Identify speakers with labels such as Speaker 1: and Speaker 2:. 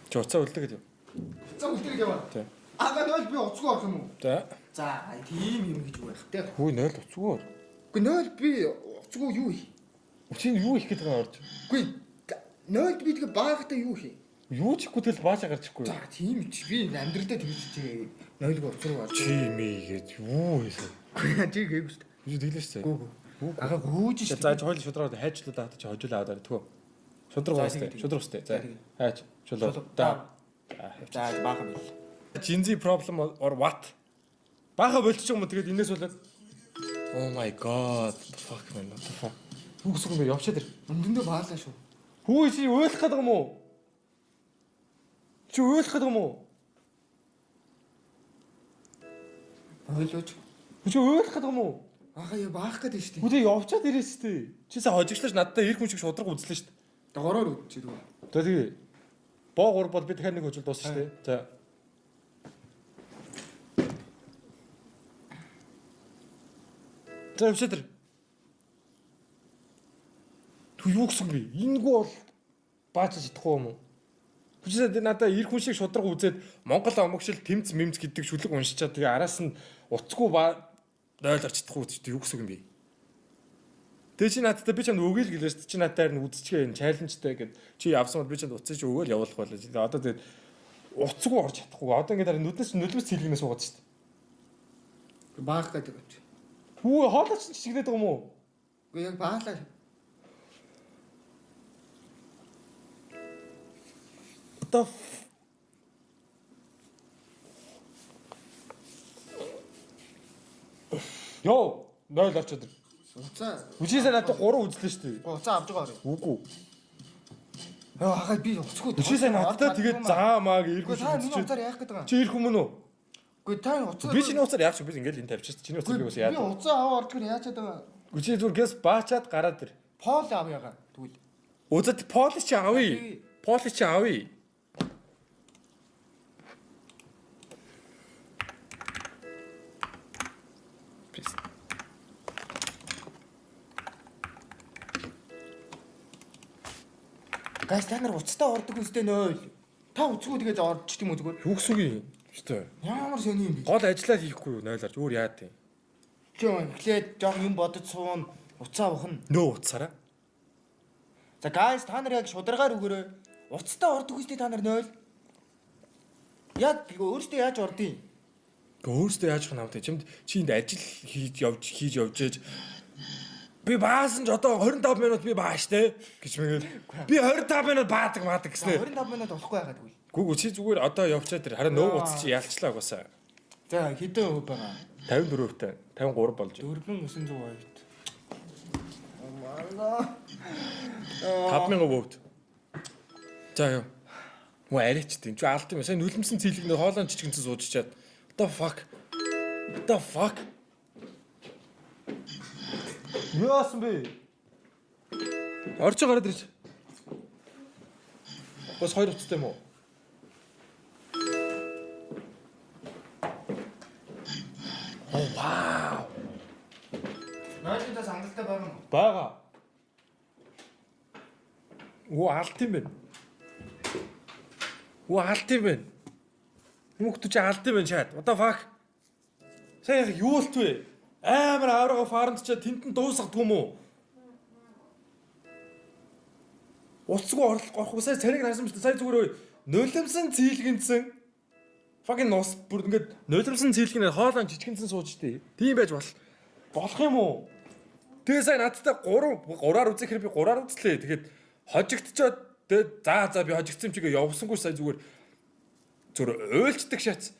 Speaker 1: Чи уцаа үлдээ гэдэг.
Speaker 2: Уцаа үлдээ гэдэг яваа.
Speaker 1: Тий.
Speaker 2: Ага 0 би уцгүй орох юм уу?
Speaker 1: За.
Speaker 2: За тийм юм гэж байх те.
Speaker 1: Хүү 0 уцгүй.
Speaker 2: Үгүй 0 би уцгүй юу их?
Speaker 1: Үчиг юу их гэдэг юм орж.
Speaker 2: Үгүй 0 би тэгээ баагтаа юу их?
Speaker 1: Юу ч ихгүй тэл баашаа гарчихгүй.
Speaker 2: За тийм ч би амьдралдаа тэгж чигээ 0-г уцруу орж.
Speaker 1: Чи мийгээд юу хийсэн?
Speaker 2: Чи гээгүй шүү дээ.
Speaker 1: Юу дийлээ шүү.
Speaker 2: Гүү. Ага гүүж шүү.
Speaker 1: За хойл шудраад хайчлуулаа хата чи хожуулаа аваад тгөө. Шудраг уустай. Шудраг уустай. За. Хайч. Чулуу. Да.
Speaker 2: За баахан бил.
Speaker 1: Jinzi problem or what? Баха болчих юм тэгээд энэс болоод Oh my god. Fuck man. What the fuck? Юу гэсэн юм бэ? Явчаад ир.
Speaker 2: Өндөндөө баалаа шүү.
Speaker 1: Хүү чи уйлах гэдэг юм уу? Чи уйлах гэдэг юм уу?
Speaker 2: Ойлооч.
Speaker 1: Чи уйлах гэдэг юм уу?
Speaker 2: Ага яа баах гэдэг шүү дээ.
Speaker 1: Хүлээ явчаад ирээс тээ. Чи сая хожигчлаач надтай ирэх хүн шиг шудраг үзлээ шүү дээ.
Speaker 2: Догороор үдчих дүү.
Speaker 1: Тэгээ. Боо 3 бол би дахиад нэг хожил дуусна шүү дээ. За. За явчаад ир. Тү юу гэсэн бэ? Энэгүй бол баачж чадахгүй юм уу? Хүчтэй надаа ирэх хүн шиг шудраг үзээд Монгол омогшил тэмц мэмц гэдэг шүлэг уншичаад тэгээ араас нь уцгүй ойлорч чадахгүй үстэй юу гэсэн юм бэ? Тэгээ чи надтай би чамд өгөөл гэлээс чи надаар нь үзчихээ энэ чаленжтай гэд чи явсан бол би чамд уцаж өгөөл явуулах байлаа. Одоо тэгээ уцгүй орж чадахгүй. Одоо ингээд нүднээс нөлөөс цэлгнээс суугаад шүү дээ.
Speaker 2: Баах гэдэг юм чи.
Speaker 1: Хүү хоолойч чигнээд байгаа юм уу?
Speaker 2: Үгүй яг баалаа.
Speaker 1: Йоо, 0 орчод.
Speaker 2: Уцаа.
Speaker 1: Үчисээ надад 3 үзлээ шүү дээ.
Speaker 2: Уцаа авч байгаа.
Speaker 1: Үгүй.
Speaker 2: Яа хаа би уцгүй.
Speaker 1: Үчисээ надад тэгээд заа мааг ирэх
Speaker 2: Үгүй та миний уцаар яах гэдэг юм?
Speaker 1: Чи ирэх юм уу?
Speaker 2: Үгүй та уцаа.
Speaker 1: Би чиний уцаар яах ч би ингээл энэ тавьчихсан. Чиний уцаар би бас яа.
Speaker 2: Би уцаа аваа орж гэр яачаад байгаа.
Speaker 1: Үчи зүгээр гэс баачаад гараад ир.
Speaker 2: Пол ав яга. Тэгвэл.
Speaker 1: Үзэт полиш чи авъя. Полиш чи авъя.
Speaker 2: Гайс та нар уцтай ордог үстэй 0. Та уцгүй тэгээд орчих юм уу зүгээр?
Speaker 1: Юу гэсэн үг юм? Өстой.
Speaker 2: Ямар сони юм бэ?
Speaker 1: Гол ажиллаа хийхгүй юу 0-аар өөр яа тийм.
Speaker 2: Чи эхлээд жоо юм бодож суун уцаа ухна.
Speaker 1: Нөө уцаараа.
Speaker 2: За гайс та нар яг шударгаар өгөөрэй. Уцтай ордог үстэй та нар 0. Яг өөртөө яаж ордیں۔
Speaker 1: Өөртөө яаж хана хамтай чимд чи энд ажил хийж явж ээж би баасан ч одоо 25 минут би бааш те гэж мэгэл би 25 минут баадаг гэснээр
Speaker 2: 25 минут болохгүй байгаад үгүй.
Speaker 1: Гүг чи зүгээр одоо явчаад тэр харин нөө уц чи ялцлаа угаасаа.
Speaker 2: За хэдэн өв байгаа?
Speaker 1: 54-тэй 53 болж.
Speaker 2: 4920.
Speaker 1: Амаа. 5000 вовт. За ёо. Муу арайч тийм. Чи алт юм. Сайн нүлэмсэн цэглэг нэ хоолон жижигэнцэн суужчаад. What the fuck? Яасан бэ? Орж гараад ирж. Бас 2 уцтай юм уу? Oh wow.
Speaker 2: Наачдаа сандалтай байгаа юм.
Speaker 1: Бага. Оо алт юм бэ? Оо алт юм бэ? Хүмүүст чи алт юм бэ чад? What the fuck? Сайн юу болт вэ? Амар аврага фармд ч тентэн дуусгадаг юм уу? Уцгүй орох сая цариг харсан мэт сая зүгээр нулимсэн цийлгэнсэн fucking нос бүр ингээд нулимсэн цийлгэнээр хоолон жижигэнсэн сууж штий. Тийм байж болох юм уу? Тэгээ сая надтай 3-аар үзэх хэрэг би 3-аар үзлээ. Тэгээд хожигдчоод тэгээд за би хожигдсан чигээ явсангүй сая зүгээр уйлцдаг шац.